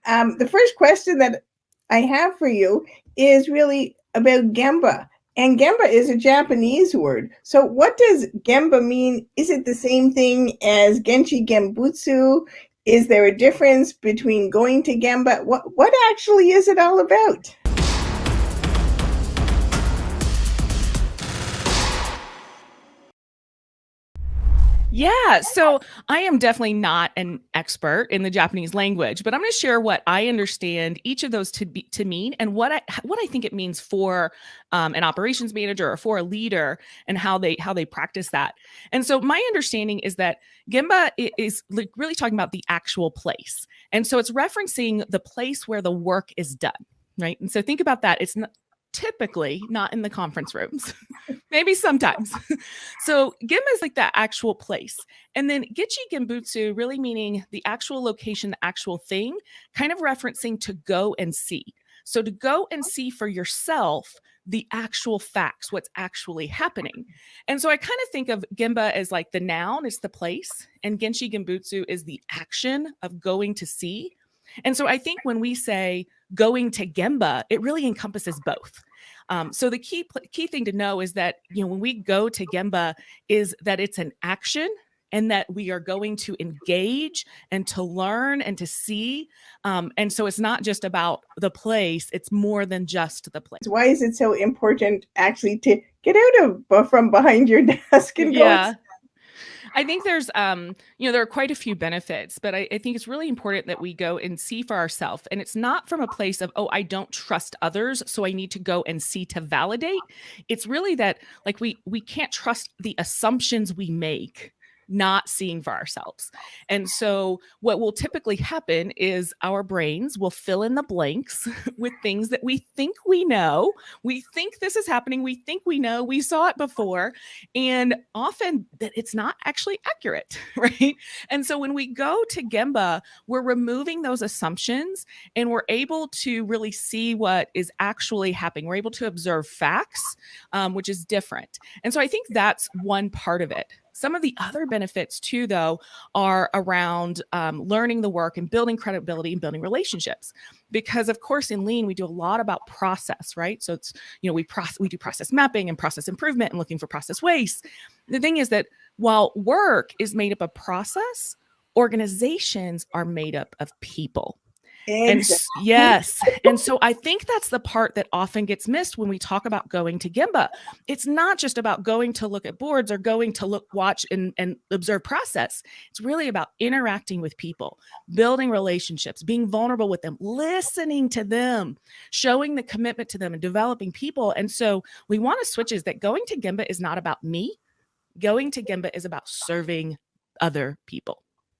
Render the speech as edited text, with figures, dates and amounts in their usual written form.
The first question that I have for you is really about Gemba. And Gemba is a Japanese word. So what does Gemba mean? Is it the same thing as Genchi Gembutsu? Is there a difference between going to Gemba? What actually is it all about? Yeah, so I am definitely not an expert in the Japanese language, but I'm going to share what I understand each of those to mean and what I think it means for an operations manager or for a leader and how they practice that. And so my understanding is that Gemba is like really talking about the actual place, and so it's referencing the place where the work is done, right? And so think about that. It's typically not in the conference rooms. Maybe sometimes. So Gemba is like that actual place. And then Gichi Genbutsu really meaning the actual location, the actual thing, kind of referencing to go and see. So to go and see for yourself the actual facts, what's actually happening. And so I kind of think of Gemba as like the noun is the place, and Genshi Genbutsu is the action of going to see. And so I think when we say going to Gemba, it really encompasses both. So the key thing to know is that when we go to Gemba, is that it's an action and that we are going to engage and to learn and to see. And so it's not just about the place; it's more than just the place. Why is it so important actually to get out of from behind your desk and go? Yeah. I think there's, there are quite a few benefits, but I think it's really important that we go and see for ourselves. And it's not from a place of, oh, I don't trust others, so I need to go and see to validate. It's really that like we can't trust the assumptions we make, not seeing for ourselves. And so what will typically happen is our brains will fill in the blanks with things that we think we know. We think this is happening. We think we know. We saw it before. And often that it's not actually accurate, right? And so when we go to Gemba, we're removing those assumptions and we're able to really see what is actually happening. We're able to observe facts, which is different. And so I think that's one part of it. Some of the other benefits too, though, are around learning the work and building credibility and building relationships. Because of course, in Lean, we do a lot about process, right? So it's, we do process mapping and process improvement and looking for process waste. The thing is that while work is made up of process, organizations are made up of people. Exactly. And yes. And so I think that's the part that often gets missed when we talk about going to Gemba. It's not just about going to look at boards or going to look, watch, and observe process. It's really about interacting with people, building relationships, being vulnerable with them, listening to them, showing the commitment to them, and developing people. And so we want to switch is that going to Gemba is not about me. Going to Gemba is about serving other people.